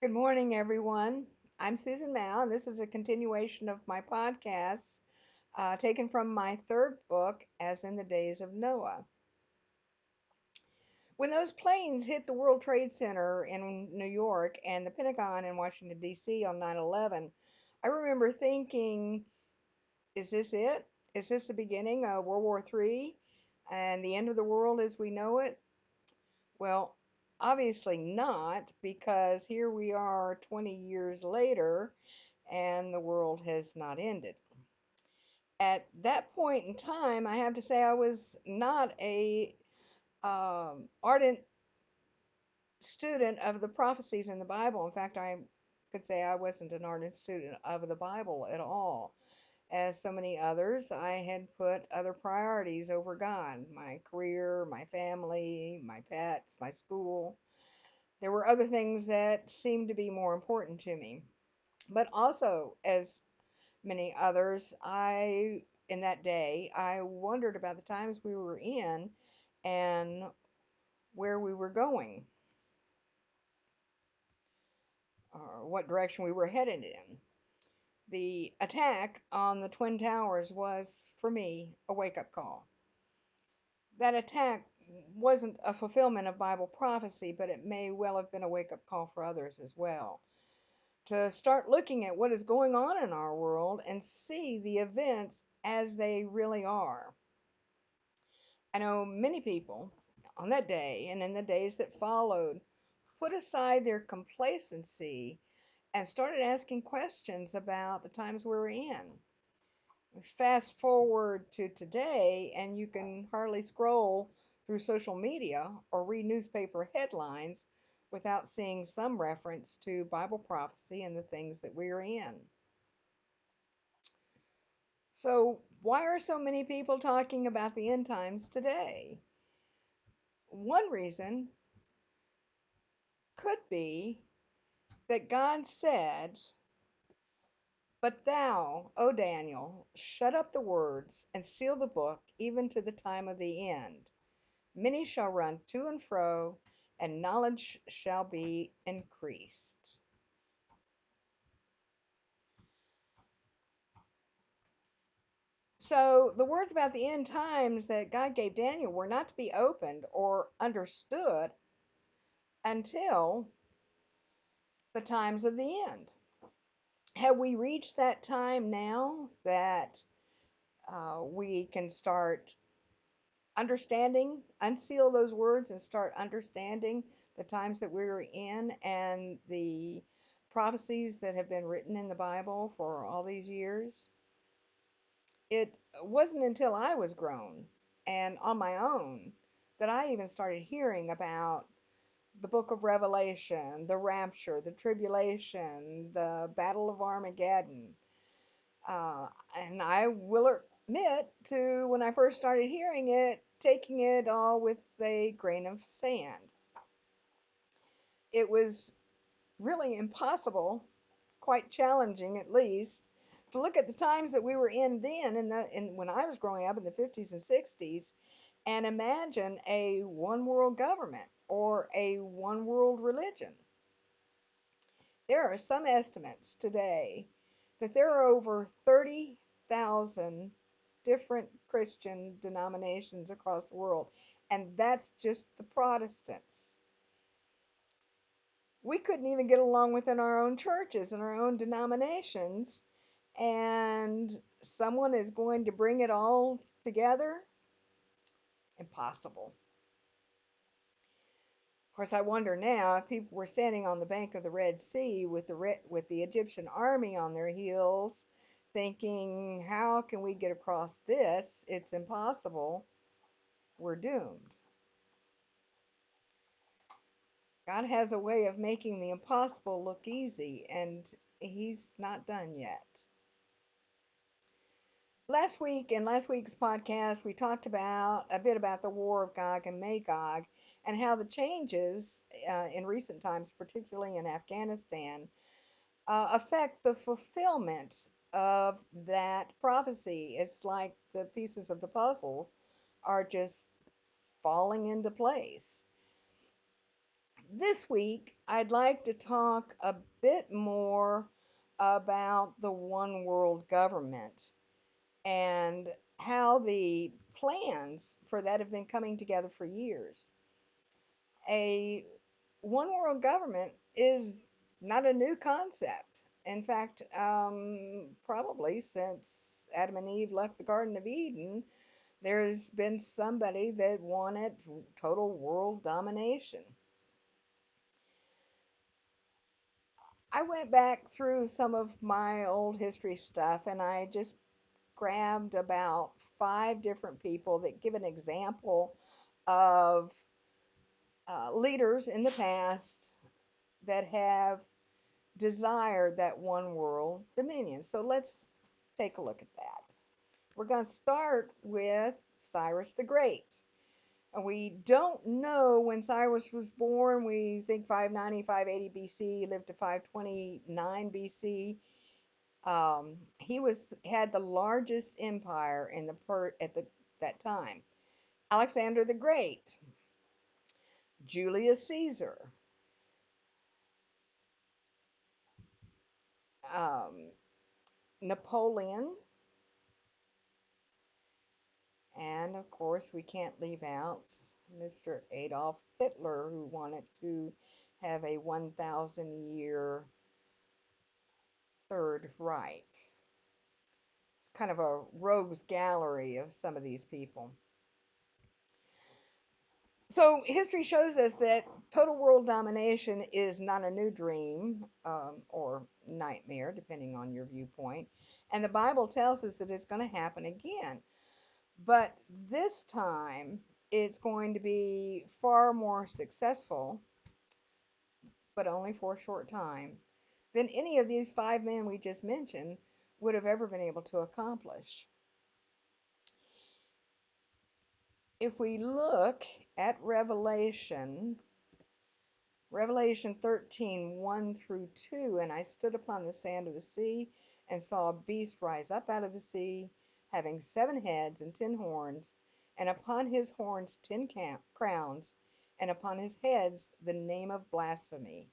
Good morning, everyone. I'm Susan Mao, and this is a continuation of my podcast taken from my third book, As in the Days of Noah. When those planes hit the World Trade Center in New York and the Pentagon in Washington, D.C. on 9/11, I remember thinking, is this it? Is this the beginning of World War III and the end of the world as we know it? Well, obviously not, because here we are 20 years later and the world has not ended. At that point in time, I have to say I was not a ardent student of the prophecies in the Bible. In fact, I could say I wasn't an ardent student of the Bible at all. As so many others, I had put other priorities over God: my career, my family, my pets, my school. There were other things that seemed to be more important to me. But also, as many others, in that day, I wondered about the times we were in and where we were going, or what direction we were headed in. The attack on the Twin Towers was, for me, a wake up call. That attack wasn't a fulfillment of Bible prophecy, but it may well have been a wake up call for others as well, to start looking at what is going on in our world and see the events as they really are. I know many people on that day and in the days that followed put aside their complacency and started asking questions about the times we're in. Fast forward to today, and you can hardly scroll through social media or read newspaper headlines without seeing some reference to Bible prophecy and the things that we are in. So, why are so many people talking about the end times today? One reason could be that God said, "But thou, O Daniel, shut up the words and seal the book even to the time of the end. Many shall run to and fro, and knowledge shall be increased." So, the words about the end times that God gave Daniel were not to be opened or understood until the times of the end. Have we reached that time now that we can start understanding, unseal those words and start understanding the times that we're in and the prophecies that have been written in the Bible for all these years? It wasn't until I was grown and on my own that I even started hearing about the book of Revelation, the rapture, the tribulation, the battle of Armageddon. And I will admit to, when I first started hearing it, taking it all with a grain of sand. It was really impossible, quite challenging at least, to look at the times that we were in then, when I was growing up in the 50s and 60s, and imagine a one world government or a one world religion. There are some estimates today that there are over 30,000 different Christian denominations across the world, and that's just the Protestants. We couldn't even get along within our own churches and our own denominations, and someone is going to bring it all together? Impossible. Of course, I wonder now if people were standing on the bank of the Red Sea with the Egyptian army on their heels, thinking, "How can we get across this? It's impossible. We're doomed." God has a way of making the impossible look easy, and He's not done yet. In last week's podcast, we talked about a bit about the war of Gog and Magog and how the changes in recent times, particularly in Afghanistan, affect the fulfillment of that prophecy. It's like the pieces of the puzzle are just falling into place. This week, I'd like to talk a bit more about the one world government and how the plans for that have been coming together for years. A one world government is not a new concept. In fact, probably since Adam and Eve left the Garden of Eden, there's been somebody that wanted total world domination. I went back through some of my old history stuff and I just grabbed about five different people that give an example of leaders in the past that have desired that one world dominion. So let's take a look at that. We're going to start with Cyrus the Great. And we don't know when Cyrus was born. We think 590, 580 BC, lived to 529 BC. He had the largest empire in that time. Alexander the Great, Julius Caesar, um, Napoleon, and of course we can't leave out Mr. Adolf Hitler, who wanted to have a 1,000-year Third Reich. It's kind of a rogues gallery of some of these people. So history shows us that total world domination is not a new dream or nightmare, depending on your viewpoint. And the Bible tells us that it's going to happen again. But this time, it's going to be far more successful, but only for a short time, than any of these five men we just mentioned would have ever been able to accomplish. If we look at Revelation 13, 1 through 2, and I stood upon the sand of the sea and saw a beast rise up out of the sea, having 7 heads and 10 horns, and upon his horns 10 crowns, and upon his heads the name of blasphemy.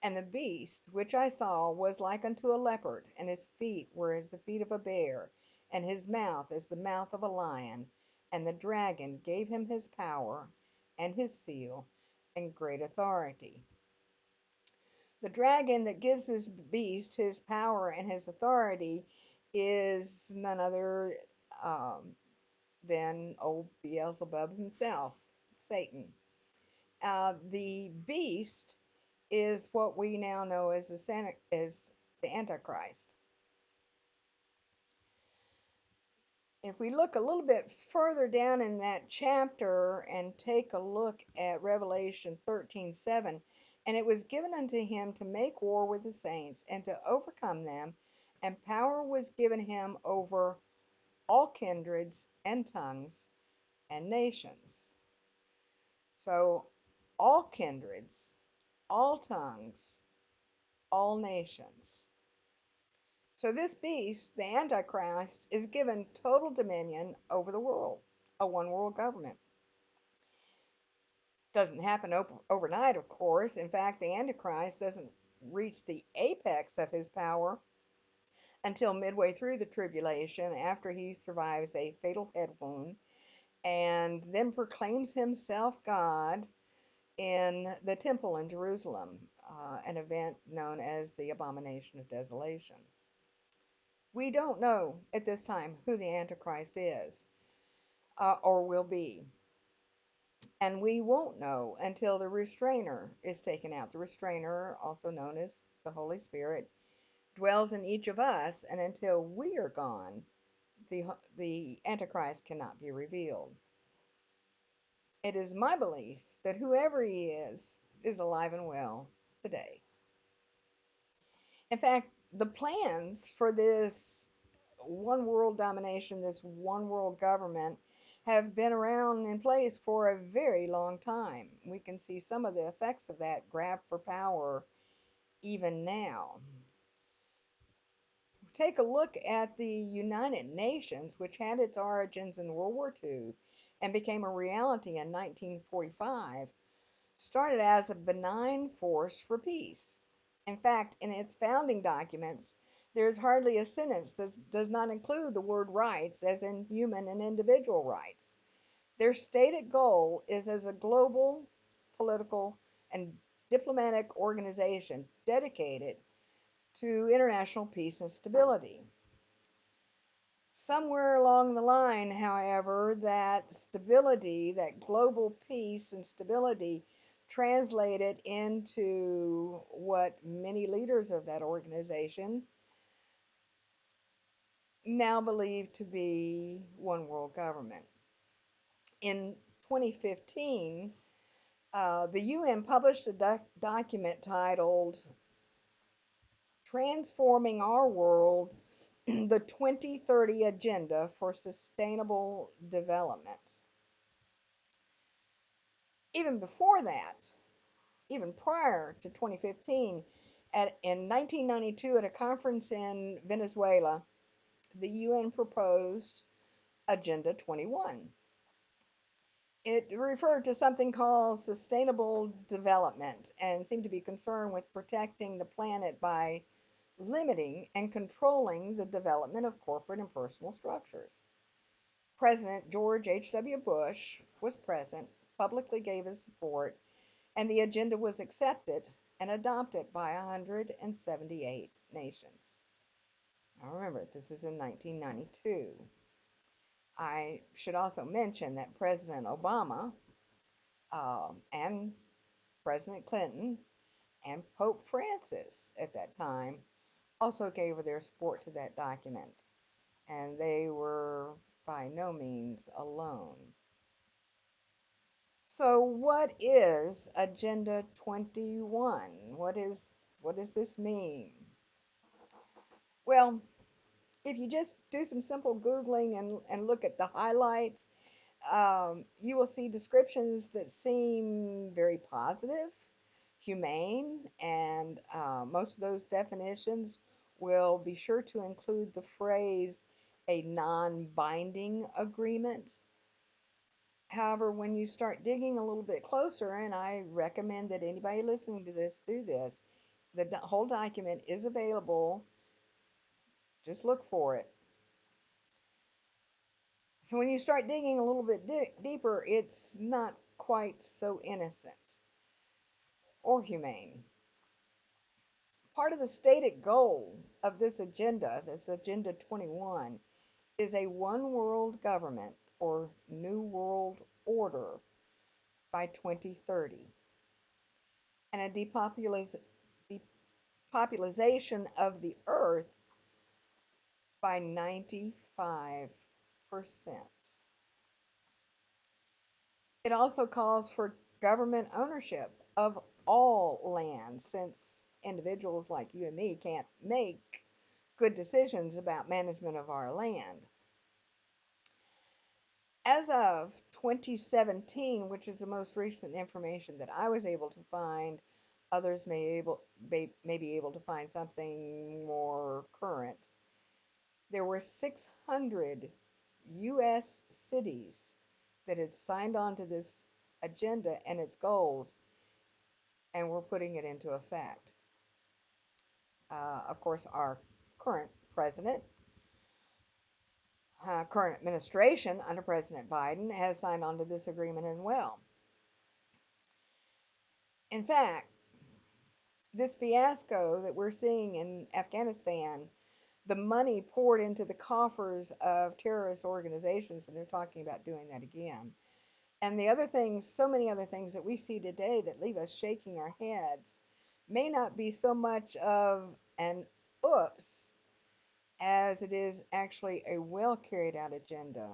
And the beast which I saw was like unto a leopard, and his feet were as the feet of a bear, and his mouth as the mouth of a lion. And the dragon gave him his power, and his seal, and great authority. The dragon that gives this beast his power and his authority is none other um, than old Beelzebub himself, Satan. The beast is what we now know as the Antichrist. If we look a little bit further down in that chapter and take a look at Revelation 13:7, and it was given unto him to make war with the saints and to overcome them, and power was given him over all kindreds and tongues and nations. So, all kindreds, all tongues, all nations. So this beast, the Antichrist, is given total dominion over the world, a one world government. Doesn't happen overnight, of course. In fact, the Antichrist doesn't reach the apex of his power until midway through the tribulation, after he survives a fatal head wound, and then proclaims himself God in the temple in Jerusalem, an event known as the Abomination of Desolation. We don't know at this time who the Antichrist is or will be. And we won't know until the restrainer is taken out. The restrainer, also known as the Holy Spirit, dwells in each of us, and until we are gone, the Antichrist cannot be revealed. It is my belief that whoever he is alive and well today. In fact, the plans for this one world domination, this one world government, have been around in place for a very long time. We can see some of the effects of that grab for power even now. Take a look at the United Nations, which had its origins in World War II and became a reality in 1945. started as a benign force for peace. In fact, in its founding documents, there is hardly a sentence that does not include the word rights, as in human and individual rights. Their stated goal is as a global political and diplomatic organization dedicated to international peace and stability. Somewhere along the line, however, that stability, that global peace and stability, translated into what many leaders of that organization now believe to be one world government. In 2015, the UN published a document titled Transforming Our World, the 2030 Agenda for Sustainable Development. Even before that, even prior to 2015, in 1992 at a conference in Venezuela, the UN proposed Agenda 21. It referred to something called sustainable development and seemed to be concerned with protecting the planet by limiting and controlling the development of corporate and personal structures. President George H.W. Bush was present, publicly gave his support, and the agenda was accepted and adopted by 178 nations. Now remember, this is in 1992. I should also mention that President Obama and President Clinton and Pope Francis at that time also gave their support to that document, and they were by no means alone. So, what is Agenda 21? What does this mean? Well, if you just do some simple Googling and look at the highlights, you will see descriptions that seem very positive, humane, and most of those definitions will be sure to include the phrase a non binding agreement. However, when you start digging a little bit closer, and I recommend that anybody listening to this do this, the whole document is available. Just look for it. So when you start digging a little bit deeper, it's not quite so innocent or humane. Part of the stated goal of this Agenda 21, is a one world government or New World Order by 2030 and a depopulation of the earth by 95%. It also calls for government ownership of all land, since individuals like you and me can't make good decisions about management of our land. As of 2017, which is the most recent information that I was able to find, others may be able to find something more current. There were 600 U.S. cities that had signed on to this agenda and its goals and were putting it into effect. Of course, our current president, current administration under President Biden has signed on to this agreement as well. In fact, this fiasco that we're seeing in Afghanistan, the money poured into the coffers of terrorist organizations, and they're talking about doing that again. And the other things, so many other things that we see today that leave us shaking our heads, may not be so much of an oops as it is actually a well carried out agenda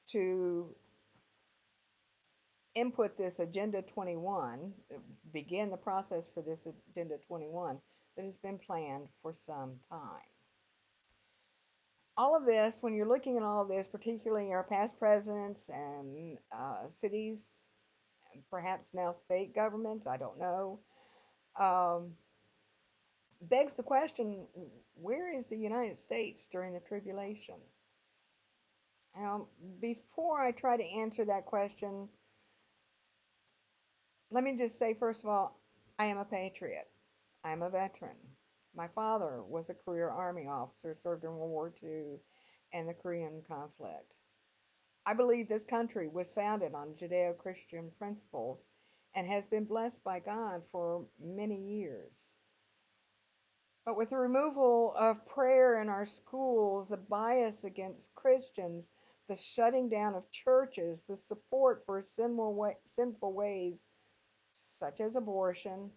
to input this Agenda 21, begin the process for this Agenda 21 that has been planned for some time. All of this, when you're looking at all of this, particularly our past presidents and cities, and perhaps now state governments, I don't know, um, begs the question, where is the United States during the tribulation? Now, before I try to answer that question, Let me just say, first of all, I am a patriot. I am a veteran. My father was a career Army officer, served in World War II and the Korean conflict. I believe this country was founded on Judeo Christian principles and has been blessed by God for many years. But with the removal of prayer in our schools, the bias against Christians, the shutting down of churches, the support for sinful ways such as abortion,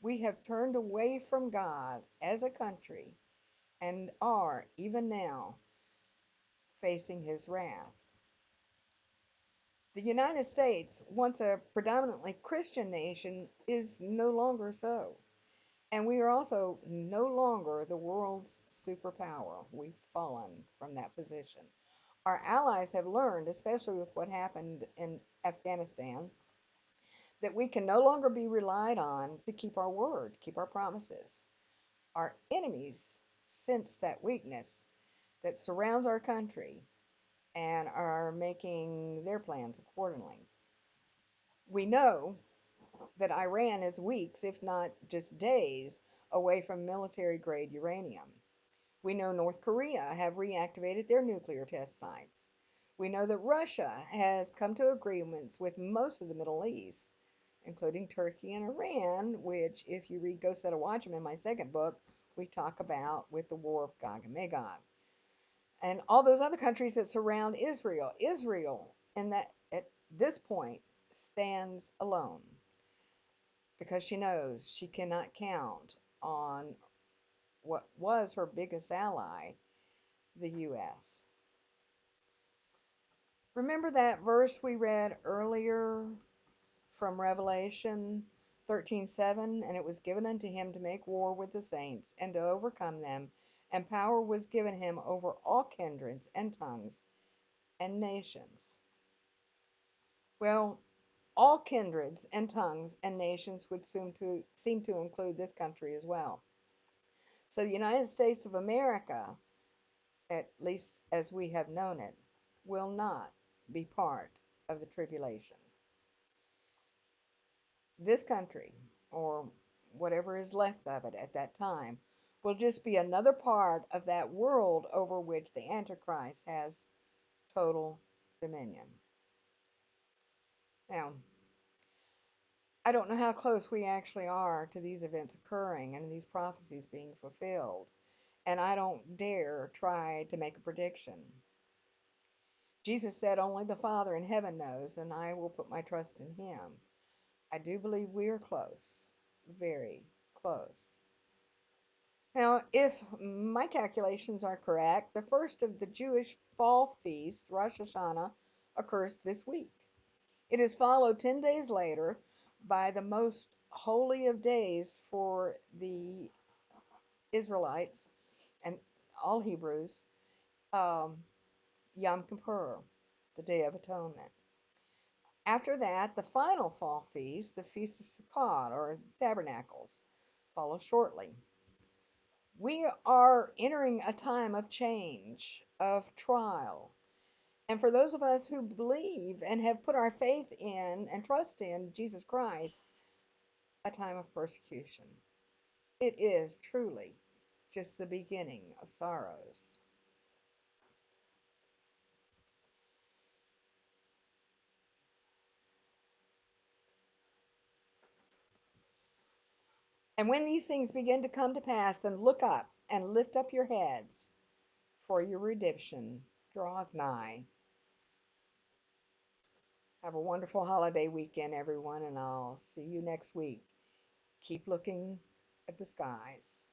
we have turned away from God as a country and are, even now, facing his wrath. The United States, once a predominantly Christian nation, is no longer so. And we are also no longer the world's superpower. We've fallen from that position. Our allies have learned, especially with what happened in Afghanistan, that we can no longer be relied on to keep our word, keep our promises. Our enemies sense that weakness that surrounds our country and are making their plans accordingly. We know that Iran is weeks, if not just days, away from military grade uranium. We know North Korea have reactivated their nuclear test sites. We know that Russia has come to agreements with most of the Middle East, including Turkey and Iran, which, if you read Go Set a Watchman in my second book, we talk about with the war of Gog and Magog. And all those other countries that surround Israel. Israel, in that at this point, stands alone because she knows she cannot count on what was her biggest ally, the U.S. Remember that verse we read earlier from Revelation 13:7? And it was given unto him to make war with the saints and to overcome them, and power was given him over all kindreds and tongues and nations. Well, all kindreds and tongues and nations would seem to include this country as well. So the United States of America, at least as we have known it, will not be part of the tribulation. This country, or whatever is left of it at that time, will just be another part of that world over which the Antichrist has total dominion. Now, I don't know how close we actually are to these events occurring and these prophecies being fulfilled, and I don't dare try to make a prediction. Jesus said only the Father in heaven knows, and I will put my trust in him. I do believe we are close, very close. Now, if my calculations are correct, the first of the Jewish fall feast, Rosh Hashanah, occurs this week. It is followed 10 days later by the most holy of days for the Israelites and all Hebrews, um, Yom Kippur, the Day of Atonement. After that, the final fall feast, the Feast of Sukkot or Tabernacles, follows shortly. We are entering a time of change, of trial. And for those of us who believe and have put our faith in and trust in Jesus Christ, a time of persecution. It is truly just the beginning of sorrows. And when these things begin to come to pass, then look up and lift up your heads, for your redemption draweth nigh. Have a wonderful holiday weekend, everyone, and I'll see you next week. Keep looking at the skies.